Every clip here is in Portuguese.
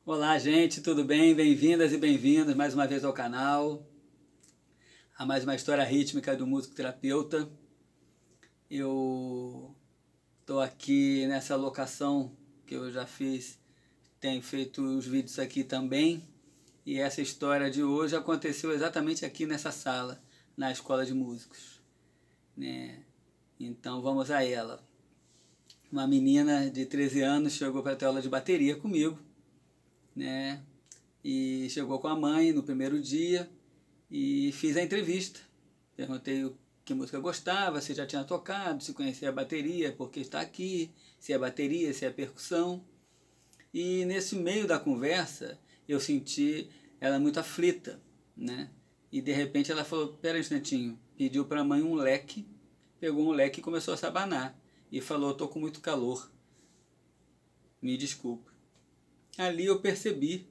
Olá, gente, tudo bem? Bem-vindas e bem-vindos mais uma vez ao canal, a mais uma história rítmica do músico terapeuta. Eu estou aqui nessa locação que eu já fiz, tenho feito os vídeos aqui também, e essa história de hoje aconteceu exatamente aqui nessa sala, na Escola de Músicos, né? Então vamos a ela. Uma menina de 13 anos chegou para ter aula de bateria comigo, né? E chegou com a mãe no primeiro dia e fiz a entrevista. Perguntei que música gostava, se já tinha tocado, se conhecia a bateria, porque está aqui, se é bateria, se é percussão. E nesse meio da conversa eu senti ela muito aflita, né? E de repente ela falou: "Pera um instantinho", pediu para a mãe um leque, pegou um leque e começou a se abanar. E falou: "Estou com muito calor, me desculpa". Ali eu percebi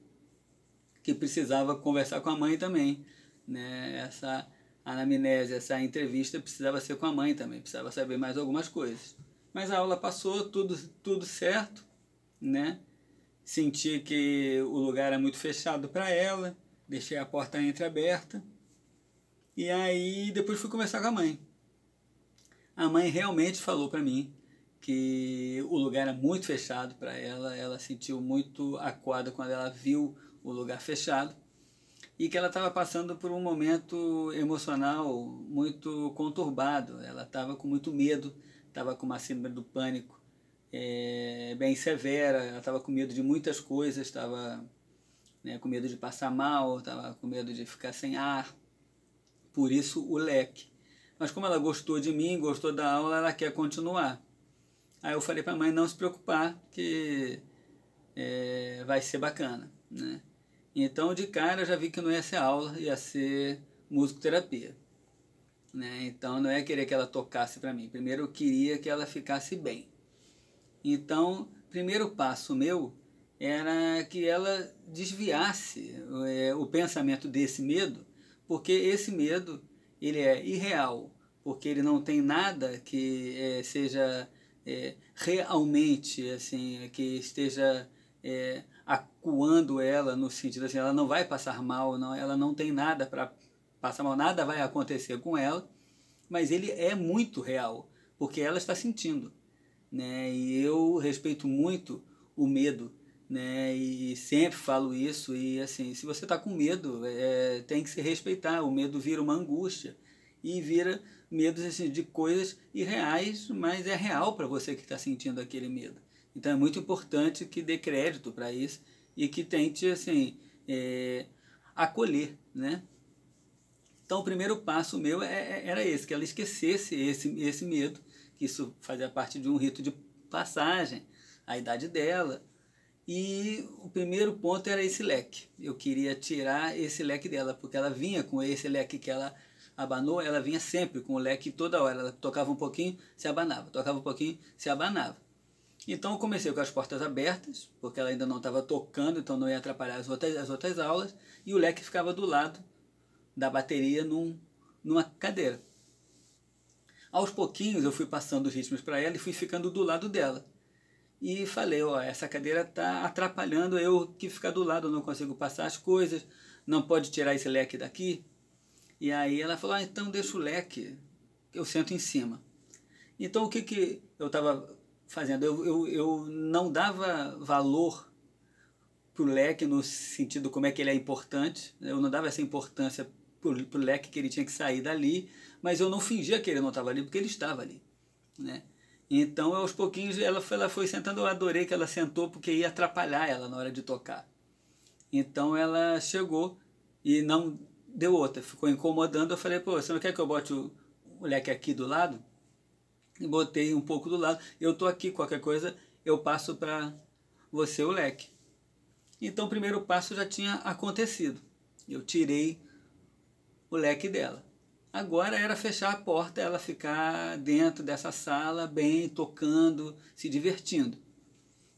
que precisava conversar com a mãe também, né? Essa anamnese, essa entrevista precisava ser com a mãe também, precisava saber mais algumas coisas. Mas a aula passou, tudo certo, né? Senti que o lugar era muito fechado para ela, deixei a porta entreaberta, e aí depois fui conversar com a mãe. A mãe realmente falou para mim que o lugar era muito fechado para ela, ela sentiu muito acuada quando ela viu o lugar fechado, e que ela estava passando por um momento emocional muito conturbado. Ela estava com muito medo, estava com uma síndrome do pânico bem severa, ela estava com medo de muitas coisas, estava, né, com medo de passar mal, estava com medo de ficar sem ar, por isso o leque. Mas como ela gostou de mim, gostou da aula, ela quer continuar. Aí eu falei para a mãe não se preocupar, que vai ser bacana, né? Então de cara eu já vi que não ia ser aula, ia ser musicoterapia, né? Então não é querer que ela tocasse para mim, primeiro eu queria que ela ficasse bem. Então, primeiro passo meu era que ela desviasse o pensamento desse medo, porque esse medo ele é irreal, porque ele não tem nada que seja realmente assim, que esteja acuando ela no sentido assim, ela não vai passar mal, não, ela não tem nada para passar mal, nada vai acontecer com ela, mas ele é muito real, porque ela está sentindo, né? E eu respeito muito o medo, né? E sempre falo isso, e assim, se você está com medo, tem que se respeitar. O medo vira uma angústia e vira medo assim, de coisas irreais, mas é real para você que está sentindo aquele medo. Então é muito importante que dê crédito para isso e que tente assim acolher, né? Então o primeiro passo meu era esse, que ela esquecesse esse medo, que isso fazia parte de um rito de passagem, a idade dela. E o primeiro ponto era esse leque. Eu queria tirar esse leque dela, porque ela vinha com esse leque que ela abanou, ela vinha sempre com o leque toda hora. Ela tocava um pouquinho, se abanava, tocava um pouquinho, se abanava. Então eu comecei com as portas abertas, porque ela ainda não estava tocando, então não ia atrapalhar as outras aulas, e o leque ficava do lado da bateria numa cadeira. Aos pouquinhos eu fui passando os ritmos para ela e fui ficando do lado dela. E falei, ó, essa cadeira está atrapalhando eu que ficar do lado, eu não consigo passar as coisas, não pode tirar esse leque daqui. E aí ela falou, então deixa o leque, eu sento em cima. Então o que eu estava fazendo? Eu não dava valor para o leque no sentido como é que ele é importante, eu não dava essa importância para o leque que ele tinha que sair dali, mas eu não fingia que ele não estava ali, porque ele estava ali, né? Então aos pouquinhos ela foi sentando, eu adorei que ela sentou, porque ia atrapalhar ela na hora de tocar. Então ela chegou e não deu outra, ficou incomodando. Eu falei, pô, você não quer que eu bote o leque aqui do lado? E botei um pouco do lado, eu tô aqui, qualquer coisa eu passo para você o leque. Então o primeiro passo já tinha acontecido, eu tirei o leque dela. Agora era fechar a porta, ela ficar dentro dessa sala, bem, tocando, se divertindo,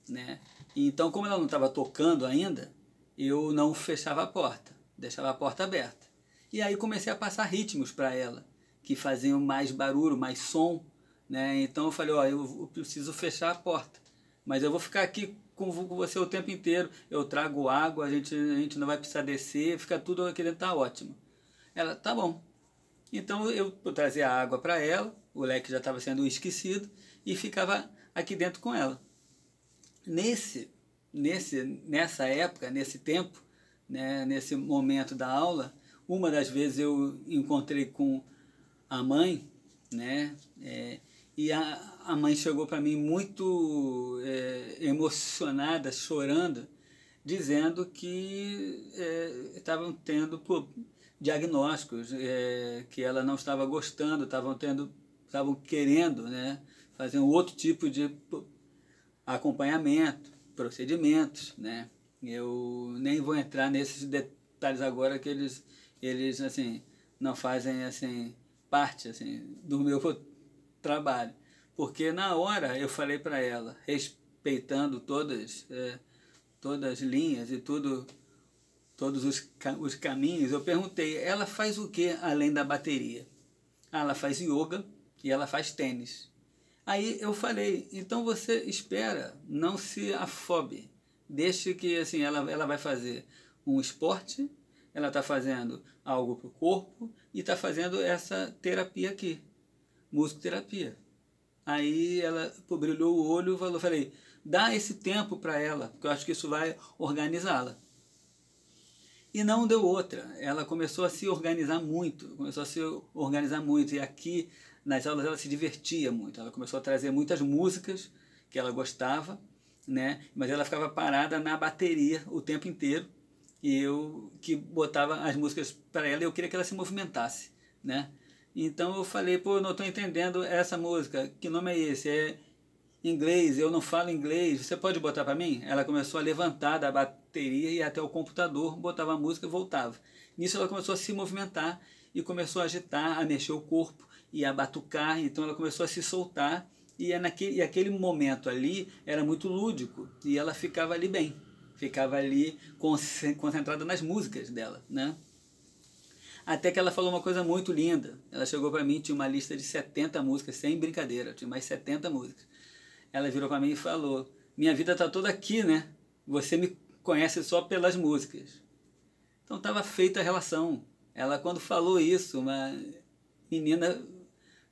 né? Então, como ela não estava tocando ainda, eu não fechava a porta, deixava a porta aberta. E aí comecei a passar ritmos para ela, que faziam mais barulho, mais som, né? Então eu falei, ó, eu preciso fechar a porta, mas eu vou ficar aqui com você o tempo inteiro, eu trago água, a gente não vai precisar descer, fica tudo aqui dentro, tá ótimo. Ela, tá bom. Então eu trazia a água para ela, o leque já estava sendo esquecido, e ficava aqui dentro com ela. Nessa época, nesse tempo, né, nesse momento da aula, uma das vezes eu encontrei com a mãe, né, e a mãe chegou para mim muito emocionada, chorando, dizendo que estavam tendo diagnósticos que ela não estava gostando, estavam querendo, né, fazer um outro tipo de acompanhamento, procedimentos, né. Eu nem vou entrar nesses detalhes agora, que eles assim, não fazem assim, parte assim, do meu trabalho. Porque na hora eu falei para ela, respeitando todas as linhas e todos os caminhos, eu perguntei, ela faz o que além da bateria? Ela faz yoga e ela faz tênis. Aí eu falei, então você espera, não se afobe, deixe que assim, ela vai fazer um esporte, ela está fazendo algo para o corpo e está fazendo essa terapia aqui, musicoterapia. Aí ela brilhou o olho e falei, dá esse tempo para ela, porque eu acho que isso vai organizá-la. E não deu outra, ela começou a se organizar muito, e aqui nas aulas ela se divertia muito, ela começou a trazer muitas músicas que ela gostava, né? Mas ela ficava parada na bateria o tempo inteiro, e eu que botava as músicas para ela, e eu queria que ela se movimentasse, né? Então eu falei, pô, eu não estou entendendo essa música, que nome é esse? É inglês, eu não falo inglês, você pode botar para mim? Ela começou a levantar da bateria e ir até o computador, botava a música e voltava. Nisso ela começou a se movimentar e começou a agitar, a mexer o corpo e a batucar, então ela começou a se soltar, e aquele momento ali era muito lúdico, e ela ficava ali bem, ficava ali concentrada nas músicas dela, né? Até que ela falou uma coisa muito linda, ela chegou para mim, tinha uma lista de 70 músicas, sem brincadeira, tinha mais 70 músicas. Ela virou para mim e falou, minha vida está toda aqui, né? Você me conhece só pelas músicas. Então estava feita a relação. Ela, quando falou isso, uma menina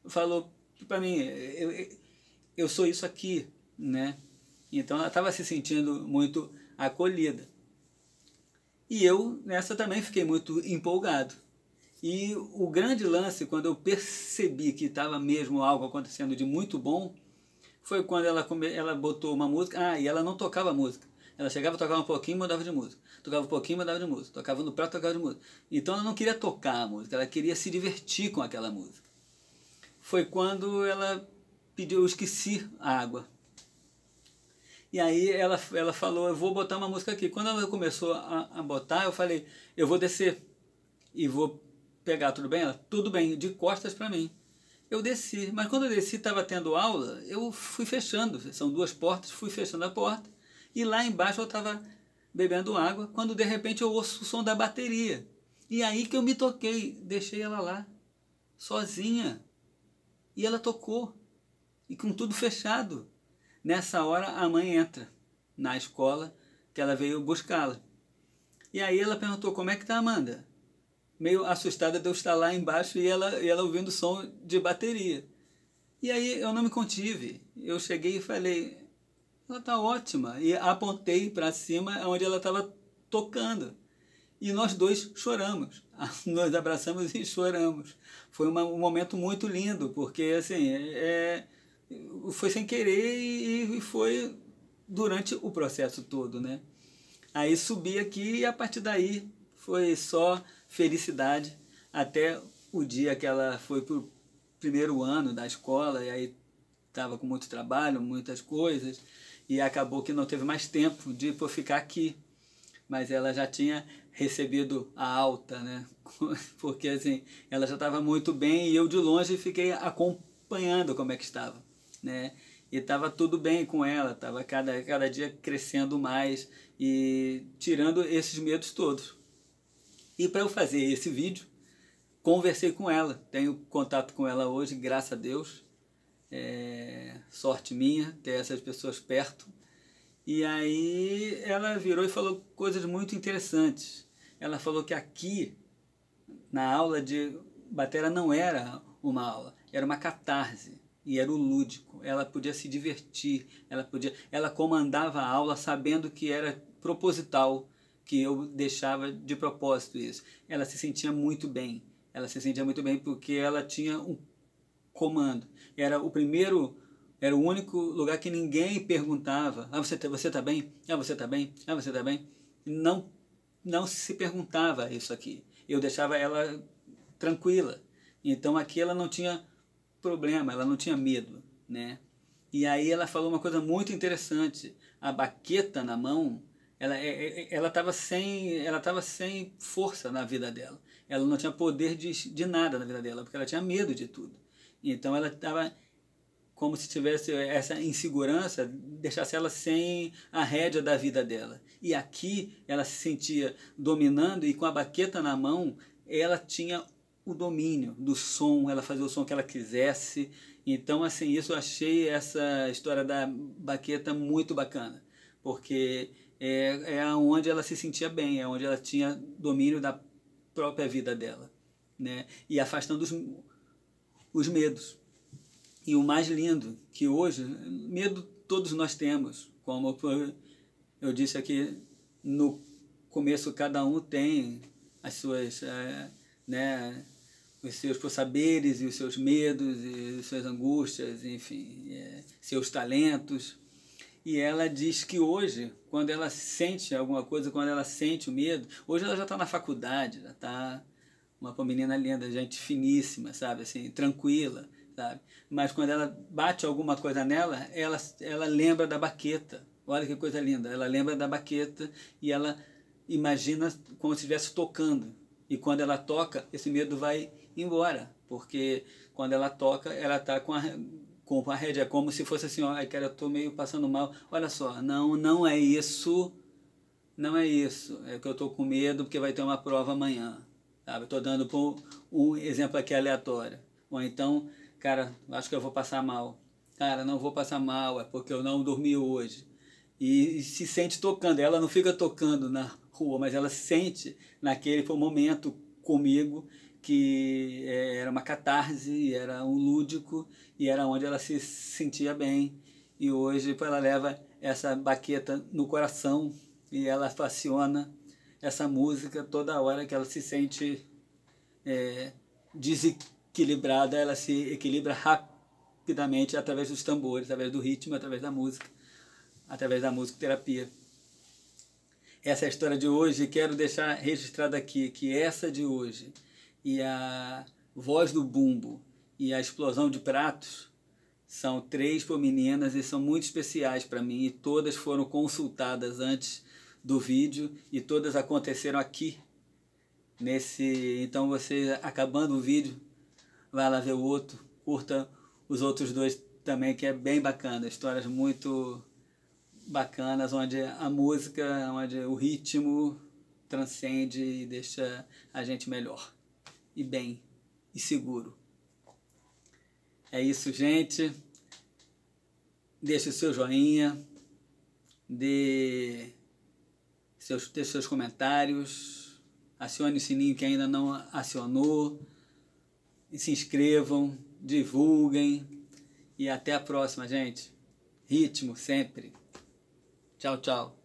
falou para mim, eu sou isso aqui, né? Então ela estava se sentindo muito acolhida. E eu nessa também fiquei muito empolgado. E o grande lance, quando eu percebi que estava mesmo algo acontecendo de muito bom, foi quando ela botou uma música, e ela não tocava música. Ela chegava, tocava um pouquinho e mudava de música. Tocava um pouquinho e mudava de música. Tocava no prato, tocava de música. Então ela não queria tocar a música, ela queria se divertir com aquela música. Foi quando ela pediu, eu esqueci a água. E aí ela falou, eu vou botar uma música aqui. Quando ela começou a botar, eu falei, eu vou descer e vou pegar, tudo bem? Ela, tudo bem, de costas para mim. Eu desci, mas quando eu desci, estava tendo aula, eu fui fechando, são duas portas, fui fechando a porta, e lá embaixo eu estava bebendo água, quando de repente eu ouço o som da bateria. E aí que eu me toquei, deixei ela lá, sozinha, e ela tocou, e com tudo fechado. Nessa hora a mãe entra na escola, que ela veio buscá-la. E aí ela perguntou, como é que tá, Amanda? Meio assustada de eu estar lá embaixo e ela ouvindo som de bateria. E aí eu não me contive. Eu cheguei e falei, ela está ótima. E apontei para cima onde ela estava tocando. E nós dois choramos. Nós abraçamos e choramos. Foi um momento muito lindo, porque assim, foi sem querer e foi durante o processo todo, né? Aí subi aqui e a partir daí foi só felicidade até o dia que ela foi para o primeiro ano da escola, e aí estava com muito trabalho, muitas coisas, e acabou que não teve mais tempo de ficar aqui. Mas ela já tinha recebido a alta, né? Porque assim, ela já estava muito bem e eu de longe fiquei acompanhando como é que estava, né? E estava tudo bem com ela, estava cada dia crescendo mais e tirando esses medos todos. E para eu fazer esse vídeo, conversei com ela, tenho contato com ela hoje, graças a Deus, sorte minha ter essas pessoas perto, E aí ela virou e falou coisas muito interessantes. Ela falou que aqui, na aula de batera, não era uma aula, era uma catarse. E era o lúdico. Ela podia se divertir, ela comandava a aula sabendo que era proposital, que eu deixava de propósito isso. Ela se sentia muito bem. Ela se sentia muito bem porque ela tinha um comando. Era o único lugar que ninguém perguntava: ah, você tá bem? Ah, você tá bem? Ah, você tá bem? Não se perguntava isso aqui. Eu deixava ela tranquila. Então aqui ela não tinha problema, ela não tinha medo, né? E aí ela falou uma coisa muito interessante. A baqueta na mão, ela estava sem força na vida dela. Ela não tinha poder de nada na vida dela, porque ela tinha medo de tudo. Então ela estava como se tivesse essa insegurança, deixasse ela sem a rédea da vida dela. E aqui ela se sentia dominando, e com a baqueta na mão, ela tinha o domínio do som, ela fazia o som que ela quisesse. Então, assim, isso eu achei essa história da baqueta muito bacana, porque é onde ela se sentia bem, é onde ela tinha domínio da própria vida dela, né? E afastando os medos. E o mais lindo, que hoje, medo todos nós temos, como eu disse aqui no começo, cada um tem as suas, né, os seus saberes e os seus medos e suas angústias, enfim, seus talentos. E ela diz que hoje, quando ela sente alguma coisa, quando ela sente o medo, hoje ela já está na faculdade, já está uma menina linda, gente finíssima, sabe, assim, tranquila, sabe? Mas quando ela bate alguma coisa nela, ela lembra da baqueta. Olha que coisa linda, ela lembra da baqueta e ela imagina como se estivesse tocando. E quando ela toca, esse medo vai embora, porque quando ela toca, ela está com a rédea, é como se fosse assim, ó, cara, eu estou meio passando mal. Olha só, não é isso, não é isso. É que eu estou com medo porque vai ter uma prova amanhã. Sabe? Estou dando um exemplo aqui aleatório. Ou então, cara, acho que eu vou passar mal. Cara, não vou passar mal, é porque eu não dormi hoje. E se sente tocando. Ela não fica tocando na rua, mas ela se sente naquele momento comigo, que era uma catarse, era um lúdico, e era onde ela se sentia bem. E hoje ela leva essa baqueta no coração e ela aciona essa música toda hora que ela se sente desequilibrada, ela se equilibra rapidamente através dos tambores, através do ritmo, através da musicoterapia. Essa é a história de hoje, e quero deixar registrado aqui que essa de hoje e a voz do bumbo e a explosão de pratos são 3 meninas e são muito especiais para mim, e todas foram consultadas antes do vídeo e todas aconteceram aqui então você, acabando o vídeo, vai lá ver o outro, curta os outros 2 também, que é bem bacana, histórias muito bacanas, onde a música, onde o ritmo transcende e deixa a gente melhor e bem e seguro. É isso, gente. Deixe o seu joinha, deixe seus comentários, acione o sininho que ainda não acionou, e se inscrevam, divulguem, e até a próxima, gente. Ritmo sempre. Tchau, tchau.